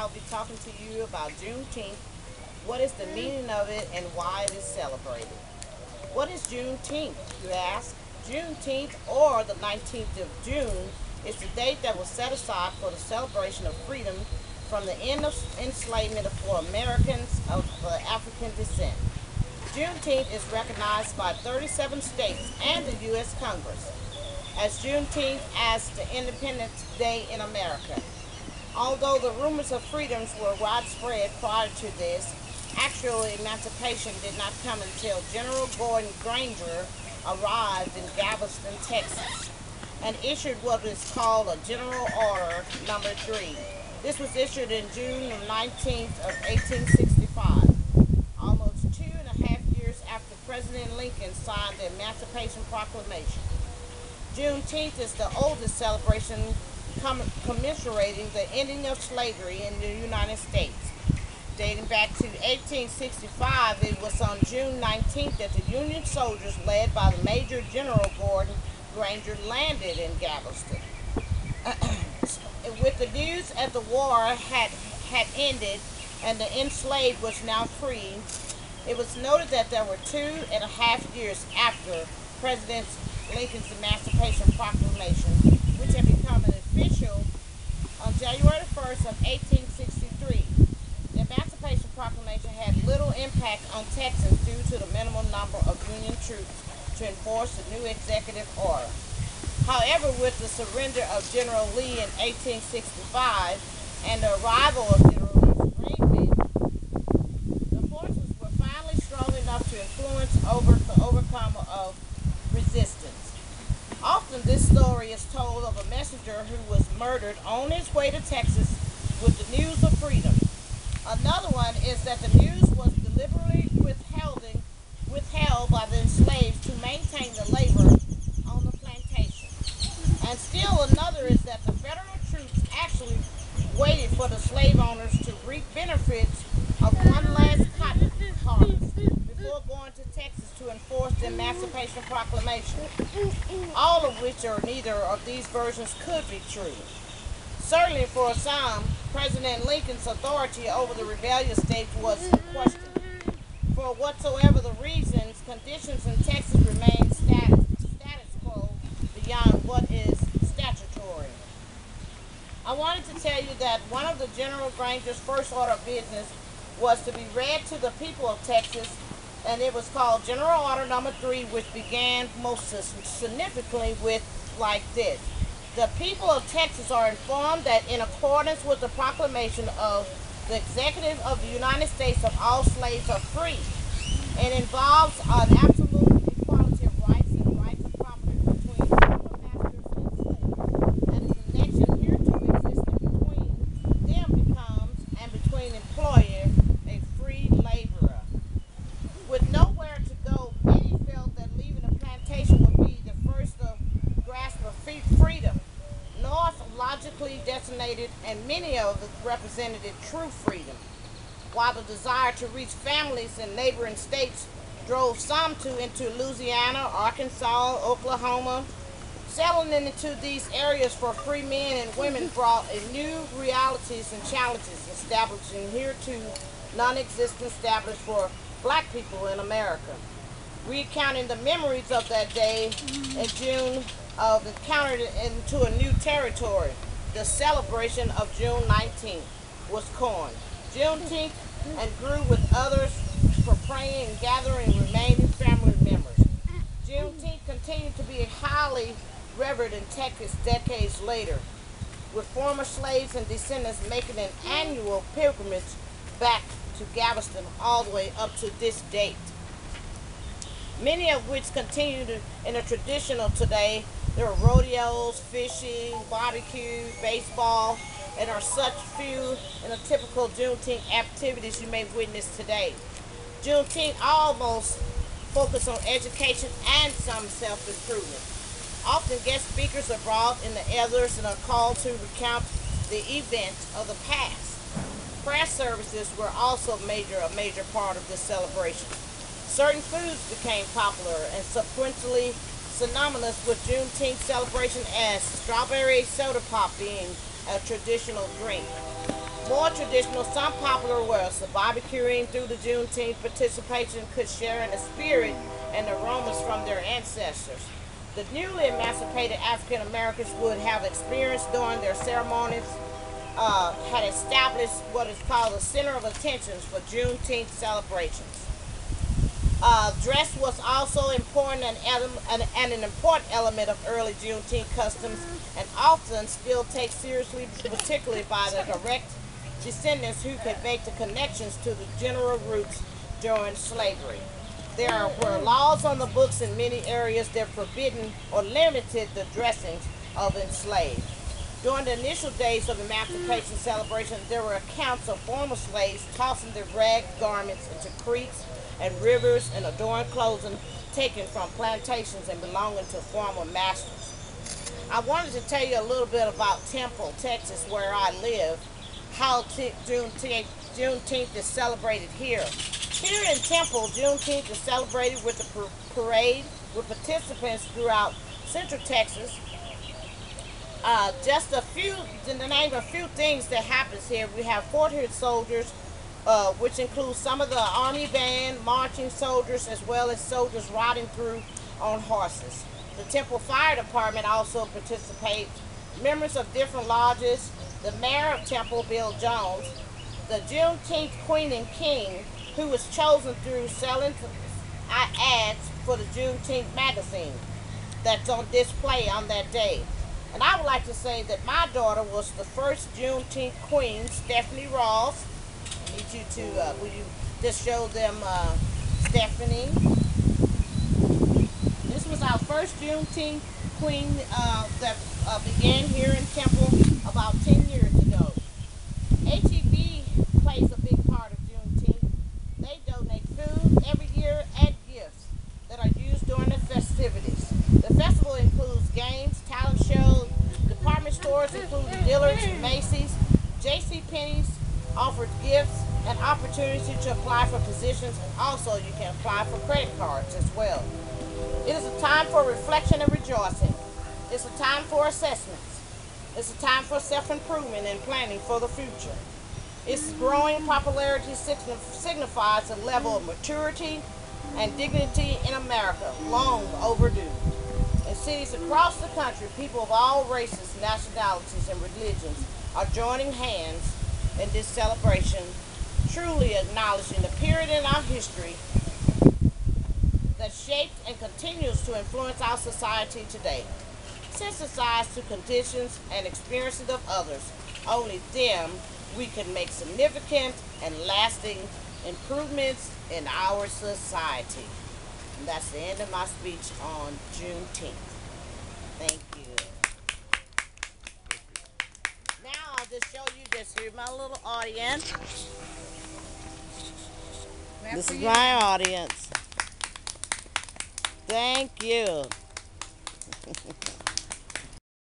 I'll be talking to you about Juneteenth, what is the meaning of it, and why it is celebrated. What is Juneteenth, you ask? Juneteenth, or the 19th of June, is the date that was set aside for the celebration of freedom from the end of enslavement for Americans of African descent. Juneteenth is recognized by 37 states and the U.S. Congress as Juneteenth as the Independence Day in America. Although the rumors of freedoms were widespread prior to this, actual emancipation did not come until General Gordon Granger arrived in Galveston, Texas, and issued what is called a General Order Number 3. This was issued in June 19th of 1865, almost 2.5 years after President Lincoln signed the Emancipation Proclamation. Juneteenth is the oldest celebration commemorating the ending of slavery in the United States. Dating back to 1865, it was on June 19th that the Union soldiers led by the Major General Gordon Granger landed in Galveston. With the news that the war had ended and the enslaved was now free, it was noted that there were 2.5 years after President Lincoln's Emancipation Proclamation, which had become an official on January 1st of 1863. The Emancipation Proclamation had little impact on Texans due to the minimal number of Union troops to enforce the new executive order. However, with the surrender of General Lee in 1865 and the arrival of General Lee's Greenville, the forces were finally strong enough to overcome resistance. Often this story is told of a messenger who was murdered on his way to Texas with the news of freedom. Another one is that the news was deliberately withheld by the enslaved to maintain the labor on the plantation. And still another is that the federal troops actually waited for the slave owners to reap benefits of one last cotton harvest before going to Texas to enforce the Emancipation Proclamation, all of which or neither of these versions could be true. Certainly for some, President Lincoln's authority over the rebellious states was questioned. For whatsoever the reasons, conditions in Texas remain status quo beyond what is statutory. I wanted to tell you that one of the General Granger's first order of business was to be read to the people of Texas, and it was called General Order Number 3, which began most significantly with like this. The people of Texas are informed that in accordance with the proclamation of the Executive of the United States of all slaves are free, and involves an absolute equality of rights and rights of property between equal masters and slaves, and the connection hereto existing between them becomes, and between employer, a free laborer. With nowhere to go, many felt that leaving the plantation would be the first grasp of freedom. North logically designated, and many of it represented true freedom, while the desire to reach families in neighboring states drove some into Louisiana, Arkansas, Oklahoma. Settling into these areas for free men and women brought in new realities and challenges, establishing hereto non-existent established for black people in America. Recounting the memories of that day in June of encountered into a new territory. The celebration of June 19th was coined Juneteenth and grew with others for praying and gathering remaining family members. Juneteenth continued to be highly revered in Texas decades later, with former slaves and descendants making an annual pilgrimage back to Galveston all the way up to this date. Many of which continue in a traditional today. There are rodeos, fishing, barbecue, baseball, and are such few in a typical Juneteenth activities you may witness today. Juneteenth almost focus on education and some self-improvement. Often guest speakers are brought in the elders and are called to recount the events of the past. Prayer services were also a major part of this celebration. Certain foods became popular and subsequently synonymous with Juneteenth celebration, as strawberry soda pop being a traditional drink. More traditional, some popular was the barbecuing through the Juneteenth participation could share in the spirit and aromas from their ancestors. The newly emancipated African Americans would have experienced during their ceremonies had established what is called a center of attention for Juneteenth celebrations. Dress was also important and an important element of early Juneteenth customs, and often still taken seriously, particularly by the direct descendants who could make the connections to the general roots during slavery. There were laws on the books in many areas that forbidden or limited the dressings of enslaved. During the initial days of emancipation celebration, there were accounts of former slaves tossing their ragged garments into creeks and rivers and adorned clothing taken from plantations and belonging to former masters. I wanted to tell you a little bit about Temple, Texas, where I live, how Juneteenth is celebrated here. Here in Temple, Juneteenth is celebrated with a parade with participants throughout Central Texas. Just a few, to name a few things that happens here, we have 400 soldiers, which includes some of the army band, marching soldiers, as well as soldiers riding through on horses. The Temple Fire Department also participates, members of different lodges, the mayor of Temple, Bill Jones, the Juneteenth Queen and King, who was chosen through selling ads for the Juneteenth magazine that's on display on that day. And I would like to say that my daughter was the first Juneteenth Queen, Stephanie Ross. I need you to, will you just show them Stephanie? This was our first Juneteenth Queen that began here in Temple about 10 years ago. HEB plays a big part of Juneteenth. They donate food every year and gifts that are used during the festivities. The festival includes games, talent shows, department stores including Dillard's, Macy's, JCPenney's offers gifts and opportunity to apply for positions, and also you can apply for credit cards as well. It is a time for reflection and rejoicing. It's a time for assessments. It's a time for self-improvement and planning for the future. Its growing popularity signifies a level of maturity and dignity in America, long overdue. In cities across the country, people of all races, nationalities, and religions are joining hands in this celebration, truly acknowledging the period in our history that shaped and continues to influence our society today. Sensitized to conditions and experiences of others, only them we can make significant and lasting improvements in our society. And that's the end of my speech on Juneteenth. Thank you. Now I'll just show you this. Here's my little audience. This is my audience. Thank you.